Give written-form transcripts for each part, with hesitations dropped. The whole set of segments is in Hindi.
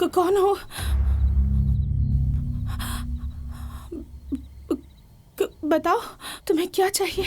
कौन हो? बताओ तुम्हें क्या चाहिए?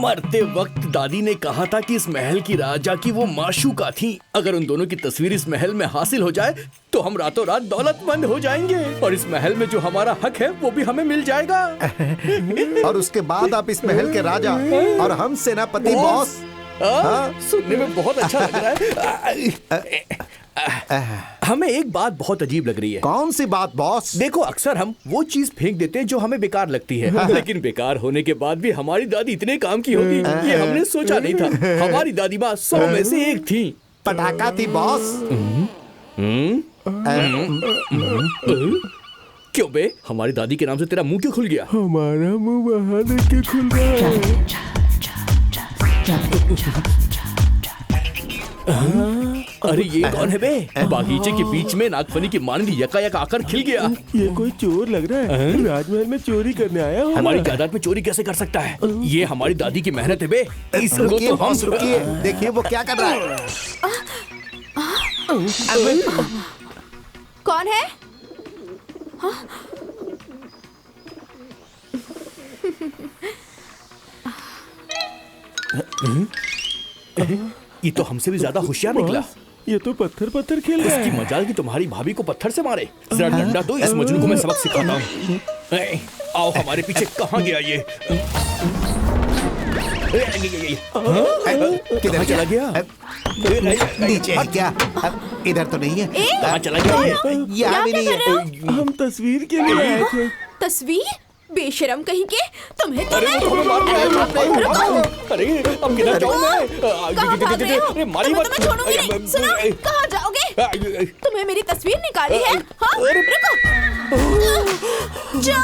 मरते वक्त दादी ने कहा था कि इस महल की राजा की वो माशूका थी। अगर उन दोनों की तस्वीर इस महल में हासिल हो जाए तो हम रातों रात दौलतमंद हो जाएंगे और इस महल में जो हमारा हक है वो भी हमें मिल जाएगा। और उसके बाद आप इस महल के राजा और हम सेनापति बॉस। सुनने में बहुत अच्छा लग रहा है। हमें एक बात बहुत अजीब लग रही है। कौन सी बात बॉस? देखो, अक्सर हम वो चीज फेंक देते हैं जो हमें बेकार लगती है, लेकिन बेकार होने के बाद भी हमारी दादी इतने काम की होगी ये हमने सोचा नहीं था। हमारी दादी माँ 100 में से एक थी। पटाखा थी बॉस। क्यों बे? हमारी दादी के नाम से तेरा मुंह क्यों खुल गया? हमारा मुंह वहाँ देख के खुल रहा है। अरे ये कौन है बे? बागीचे के बीच में नागफनी की मानवी यकायक आकर खिल गया। ये कोई चोर लग रहा है। राजमहल में चोरी करने आया हो। हमारी जायदाद में चोरी कैसे कर सकता है? ये हमारी दादी की मेहनत है बे। इसको रुकिए तो बॉस, रुकिए। देखिए वो क्या कर रहा है। कौन है? ये तो हमसे भी ज्यादा होशियार निकला। ये तो पत्थर खेल रहा इसकी है। मजाल की तुम्हारी भाभी को पत्थर से मारे। जरा डंडा दो, इस मजनू को मैं सबक सिखाता हूँ। आओ हमारे पीछे। कहाँ गया ये? किधर चला गया? नीचे है क्या? इधर तो नहीं है। कहाँ चला गया ये? यहाँ भी नहीं है। हम तस्वीर के लिए आए थे। तस्वीर? बेशरम कहीं के। तुम्हें तो अरे वो तो हमें मार दिया। अरे अब किधर जाऊँ मैं? कहाँ भाग रहे हो? अरे मारी मत। तुम्हें तो मैं छोड़ूंगी नहीं। सुनो, कहाँ जाओगे? तुम्हें मेरी तस्वीर निकाली है? हाँ? रुको। चल!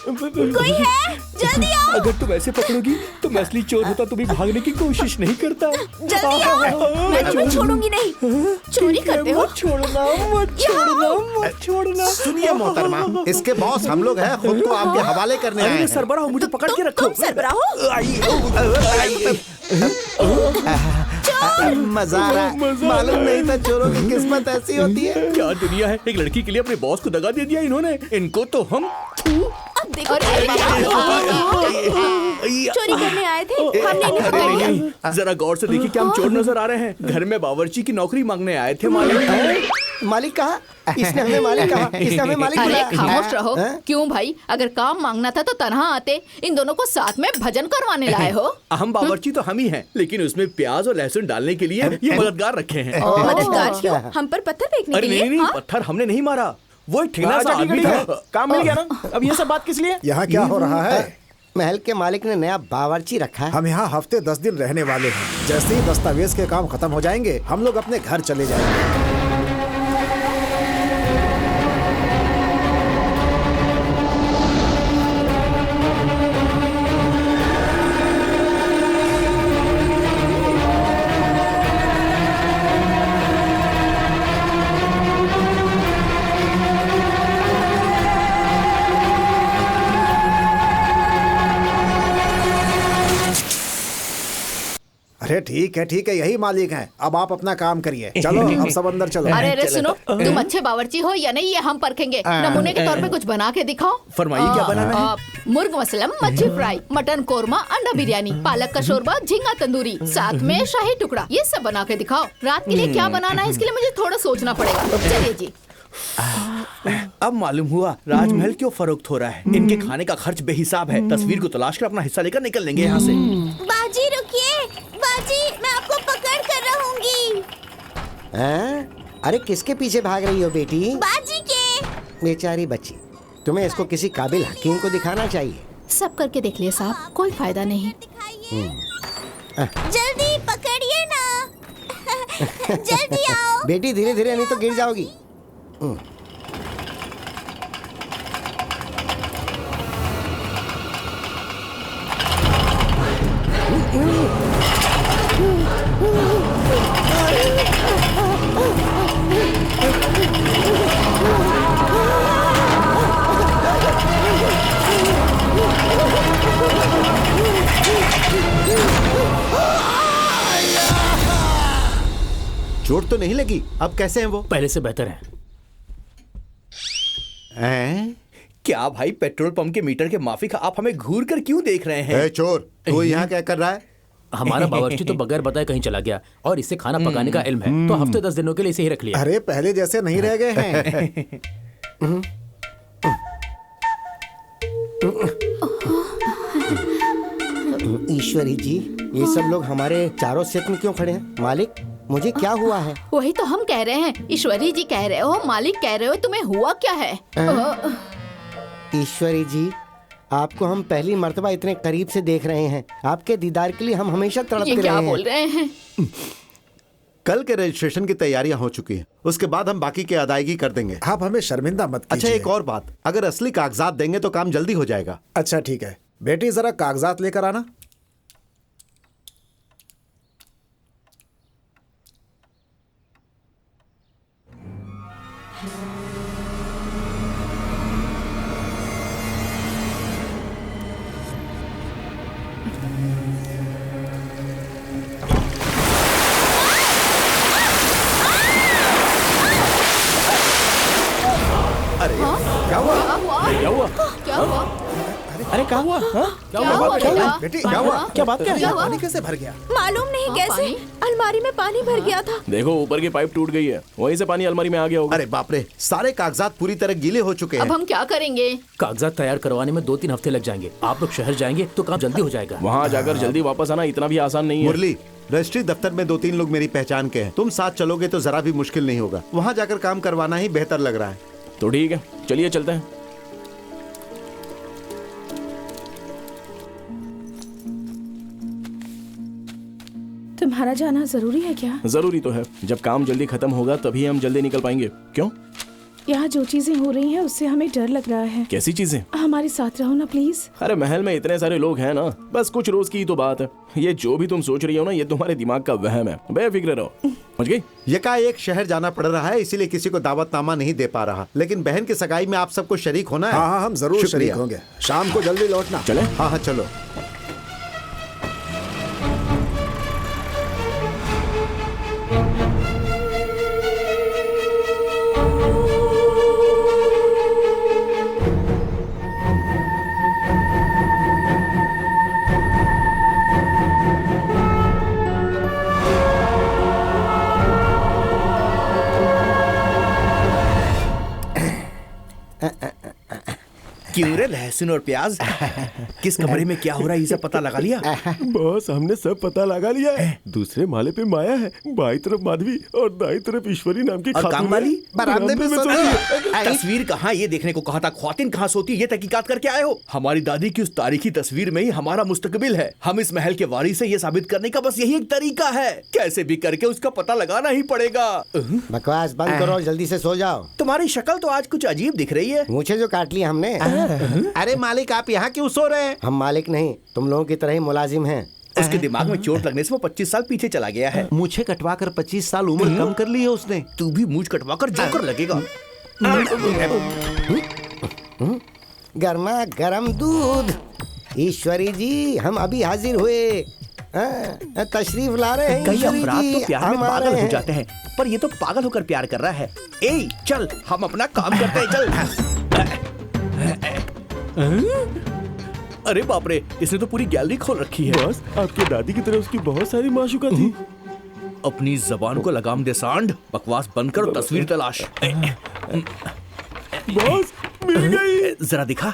कोई है? जल्दी आओ। अगर तुम ऐसे पकड़ोगी तो मैं असली चोर होता तो भी भागने की कोशिश नहीं करता। जल्दी आओ। मैं तुम्हें छोड़ूंगी नहीं। चोरी करते हो? मत छोड़ना। सुनिए मोहतरमा, इसके बॉस हम लोग हैं, खुद को आपके हवाले करने आए अरे हैं। सरबराह, मुझे पकड़ के रखो। तुम सरबराह हो? मजा आ रहा है। मालूम नहीं था चोरों की किस्मत ऐसी होती है। क्या दुनिया है। एक लड़की के लिए अपने बॉस को दगा दे दिया इन्होंने। इनको तो हम अब देखो, चोरी करने आए थे, हमने इन्हें पकड़ लिया। जरा गौर से देखिए क्या हम चोर नजर आ रहे हैं। घर में बावर्ची की नौकरी मांगने आए थे। मालिक कहा? इसने हमें मालिक कहा। इसने हमें मालिक अरे बुलाया। खामोश रहो। क्यों भाई? अगर काम मांगना था तो तनहा आते। इन दोनों को साथ में भजन करवाने लाए हो। हम बावर्ची तो हम ही हैं, लेकिन उसमें प्याज और लहसुन डालने के लिए ये मददगार रखे हैं। मददगार क्यों? हम पर पत्थर फेंकने अरे के लिए? नहीं, हाँ? पत्थर हमने नहीं मारा। वो एक ठेंगना सा आदमी था। काम मिल गया ना। अब ये सब बात किस लिए? यहाँ क्या हो रहा है? महल के मालिक ने नया बावर्ची रखा है। हम यहाँ हफ्ते 10 दिन रहने वाले हैं। जैसे ही दस्तावेज के काम खत्म हो जाएंगे हम लोग अपने घर चले जाएंगे। अरे अरे ठीक है, यही मालिक हैं। अब आप अपना काम करिए। चलो अब सब अंदर चलो। अरे सुनो, तुम अच्छे बावर्ची हो या नहीं ये हम परखेंगे। नमूने के तौर पे कुछ बना के दिखाओ। फरमाइए, क्या बनाना है? मुर्ग मसलम, मच्छी फ्राई, मटन कोरमा, अंडा बिरयानी, पालक का शोरबा, झींगा तंदूरी, साथ में शाही टुकड़ा। ये सब बना के दिखाओ। रात के लिए क्या बनाना है इसके लिए मुझे थोड़ा सोचना पड़ेगा। चलिए जी। अब मालूम हुआ राजमहल क्यों फरोख्त हो रहा है। इनके खाने का खर्च बेहिसाब है। तस्वीर को तलाश कर अपना हिस्सा लेकर निकल लेंगे यहाँ से। बाजी रुकिए, बाजी मैं आपको पकड़ कर रहूंगी। अरे किसके पीछे भाग रही हो बेटी? बाजी के। बेचारी बच्ची, तुम्हें इसको किसी काबिल हकीम को दिखाना चाहिए। सब करके देख लिया साहब, कोई फायदा नहीं। जल्दी पकड़िए ना। जल्दी आओ। बेटी धीरे धीरे, नहीं तो गिर जाओगी। चोट तो नहीं लगी? अब कैसे हैं वो? पहले से बेहतर है। क्या भाई, पेट्रोल पंप के मीटर के माफिक आप हमें घूर कर क्यों देख रहे हैं? चोर, तू यहाँ क्या कर रहा है? हमारा बावर्ची तो बगैर बताए कहीं चला गया और इसे खाना पकाने का इल्म है, तो हफ्ते 10 दिनों के लिए इसे ही रख लिया। अरे पहले जैसे नहीं रह गए हैं। ईश्वरी जी, ये सब लोग हमारे चारों सेट में क्यों खड़े हैं? मालिक, मुझे क्या हुआ है? वही तो हम कह रहे हैं। ईश्वरी जी कह रहे हो, मालिक कह रहे हो, तुम्हें हुआ क्या है? ईश्वरी जी, आपको हम पहली मर्तबा इतने करीब से देख रहे हैं। आपके दीदार के लिए हम हमेशा तड़पते रहे हैं। ये क्या बोल रहे हैं? कल के रजिस्ट्रेशन की तैयारियां हो चुकी हैं। उसके बाद हम बाकी की अदायगी कर देंगे। आप हमें शर्मिंदा मत कीजिए। अच्छा, एक और बात, अगर असली कागजात देंगे तो काम जल्दी हो जाएगा। अच्छा ठीक है, बेटी जरा कागजात लेकर आना। क्या हुआ? अरे क्या हुआ? क्या हुआ? बेटी क्या हुआ? क्या बात क्या है? पानी कैसे भर गया? मालूम नहीं कैसे अलमारी में पानी भर गया था। देखो, ऊपर की पाइप टूट गई है, वहीं से पानी अलमारी में आ गया होगा। अरे बाप रे, सारे कागजात पूरी तरह गीले हो चुके अब हैं। हम क्या करेंगे? कागजात तैयार करवाने में 2-3 हफ्ते लग जाएंगे। आप लोग शहर जाएंगे तो काम जल्दी हो जाएगा। वहाँ जाकर जल्दी वापस आना इतना भी आसान नहीं है। मुरली, रजिस्ट्री दफ्तर में 2-3 लोग मेरी पहचान के हैं। तुम साथ चलोगे तो जरा भी मुश्किल नहीं होगा। वहाँ जाकर काम करवाना ही बेहतर लग रहा है। तो ठीक है, चलिए चलते हैं। तुम्हारा जाना जरूरी है क्या? जरूरी तो है। जब काम जल्दी खत्म होगा तभी हम जल्दी निकल पाएंगे। क्यों? यहाँ जो चीजें हो रही हैं उससे हमें डर लग रहा है। कैसी चीजें? हमारे साथ रहो ना प्लीज। अरे महल में इतने सारे लोग हैं ना, बस कुछ रोज की ही तो बात है। ये जो भी तुम सोच रही हो ना, ये तुम्हारे दिमाग का वहम है। बेफिक्र रहो। समझ गई? यकाएक शहर जाना पड़ रहा है, इसीलिए किसी को दावतनामा नहीं दे पा रहा। लेकिन बहन की सगाई में आप सबको शरीक होना है। हाँ, हम जरूर शुक्रिया। शरीक होंगे। शाम को जल्दी लौटना। चले? हाँ चलो। क्यों रे, लहसुन और प्याज? किस कमरे में क्या हो रहा है, ये सब पता लगा लिया? बॉस, हमने सब पता लगा लिया है। दूसरे माले पे माया है, बाई तरफ माधवी और दाई तरफ ईश्वरी नाम की और खातून काम वाली? है। बरामदे में सो रही है। तस्वीर कहाँ, ये देखने को कहा था। ख्वातीन कहाँ सोती है, ये तहकीकात करके आए हो? हमारी दादी की उस तारीखी तस्वीर में ही हमारा मुस्तकबिल है। हम इस महल के वारिस है, ये साबित करने का बस यही एक तरीका है। कैसे भी करके उसका पता लगाना ही पड़ेगा। बकवास बंद करो और जल्दी से सो जाओ। तुम्हारी शक्ल तो आज कुछ अजीब दिख रही है। मुझे जो काट लिया हमने। अरे मालिक, आप यहाँ क्यों सो रहे हैं? हम मालिक नहीं, तुम लोगों की तरह ही मुलाजिम हैं। उसके दिमाग में चोट लगने से वो 25 साल पीछे चला गया है। मूछें कटवाकर 25 साल उम्र कम कर ली है उसने। तू भी मूछ कटवाकर जोकर लगेगा। गर्मा गर्म दूध। ईश्वरी जी, हम अभी हाजिर हुए। तशरीफ ला रहे हैं कई ईश्वरी अफराद जी, तो प्यार में हम आ पागल रहे हो हैं। जाते हैं, पर ये तो पागल होकर प्यार कर रहा है। ए चल हम अपना काम करते हैं, चल। अरे बाप रे, इसने तो पूरी गैलरी खोल रखी है। बॉस, आपके दादी की तरह उसकी बहुत सारी माशूका थी। अपनी जबान को लगाम दे सांड, बकवास बंद कर और तस्वीर तलाश। बॉस, मिल गई। जरा दिखा।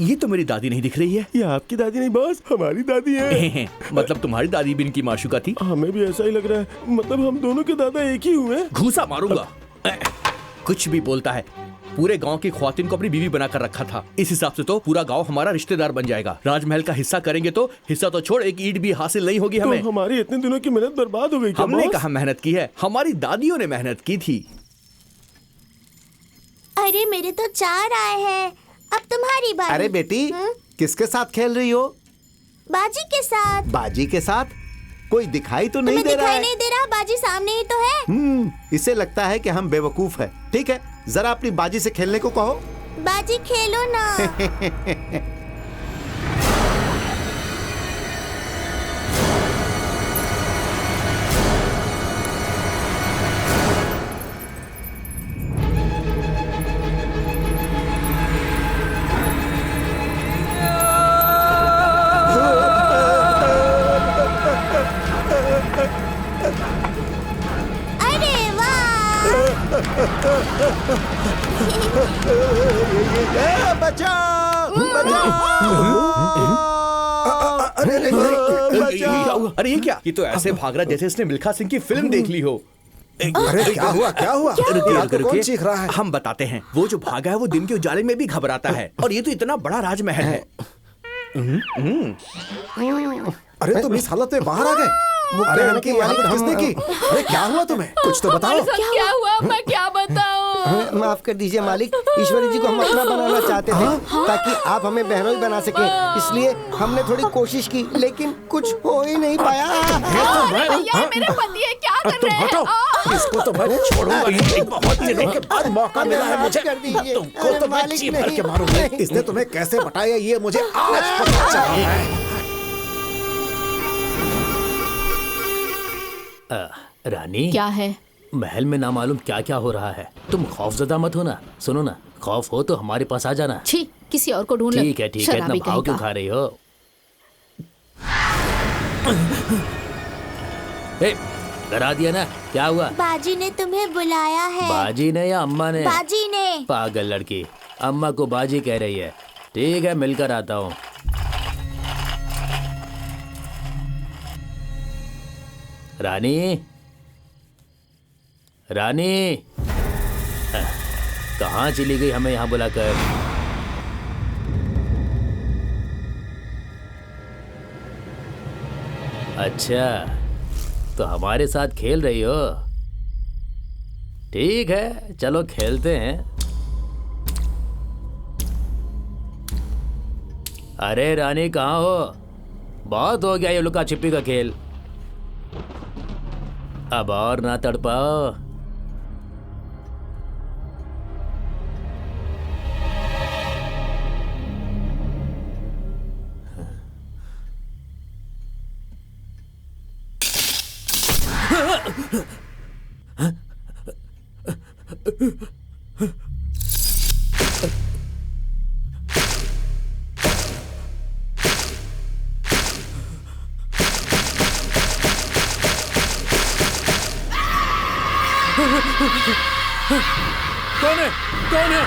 ये तो मेरी दादी नहीं दिख रही है। ये आपकी दादी नहीं बॉस, हमारी दादी है। मतलब तुम्हारी दादी भी इनकी माशूका थी? हमें भी ऐसा ही लग रहा है, मतलब हम दोनों के दादा एक ही हुए। घूसा मारूंगा। कुछ भी बोलता है। पूरे गांव की ख्वातीन को अपनी बीवी बनाकर रखा था। इस हिसाब से तो पूरा गांव हमारा रिश्तेदार बन जाएगा। राजमहल का हिस्सा करेंगे तो हिस्सा तो छोड़, एक ईंट भी हासिल नहीं होगी हमें। तो हमारी इतने दिनों की मेहनत बर्बाद हो गई क्या हमने बॉस? कहा मेहनत की है, हमारी दादियों ने मेहनत की थी। अरे मेरे तो 4 आए हैं, अब तुम्हारी बारी। अरे बेटी, किसके साथ खेल रही हो? बाजी के साथ। बाजी के साथ? कोई दिखाई तो नहीं तुम्हें दे रहा दिखाई है। नहीं दे रहा, बाजी सामने ही तो है। इसे लगता है कि हम बेवकूफ हैं। ठीक है, जरा अपनी बाजी से खेलने को कहो। बाजी खेलो ना। अरे वाह! बचाओ, बचाओ! अरे ये क्या? ये तो ऐसे भाग रहा जैसे इसने मिल्खा सिंह की फिल्म देख ली हो। अरे क्या हुआ, क्या हुआ? रुकिए, आपको कौन रुकिए। चीख रहा है? हम बताते हैं। वो जो भागा है वो दिन के उजाले में भी घबराता है, और ये तो इतना बड़ा राजमहल है। अरे तुम इस हालत में बाहर आ गए? अरे इनकी हालत किसने की? अरे क्या हुआ तुम्हें? कुछ तो बताओ। हमारे साथ क्या हुआ, मैं क्या बताऊं? माफ कर दीजिए मालिक, ईश्वरी जी को हम अपना बनाना चाहते थे ताकि आप हमें बहनोई बना सके, इसलिए हमने थोड़ी कोशिश की, लेकिन कुछ हो ही नहीं पाया। अरे भैया, मेरे पति है, क्या कर रहे हैं? इसको तो मैं छोड़ूंगा नहीं। बहुत दिनों के बाद मौका मिला है मुझे। कर दीजिए। तुमको अरे तो मैं मालिक जी भर नहीं, के मारूंगा। नहीं। इसने तुम्हें कैसे बटाया ये मुझे आज पता चला है। रानी, क्या है? महल में ना मालूम क्या क्या हो रहा है। तुम खौफजदा मत हो ना। सुनो ना, खौफ हो तो हमारे पास आ जाना। छी, किसी और को ढूंढ लो। ठीक है, ठीक है, इतना शराबी भाव कहीं क्यों का। खा रही हो? ए, डरा दिया ना? क्या हुआ? बाजी ने तुम्हें बुलाया है। बाजी ने या अम्मा ने? बाजी ने। पागल लड़की, अम्मा को बाजी कह रही है। ठीक है, मिलकर आता हूँ। रानी, रानी, कहाँ चली गई हमें यहाँ बुलाकर? अच्छा, तो हमारे साथ खेल रही हो? ठीक है, चलो खेलते हैं। अरे रानी, कहाँ हो? बहुत हो गया ये लुका छिपी का खेल। अब और ना तड़पाओ। कौन है? कौन है?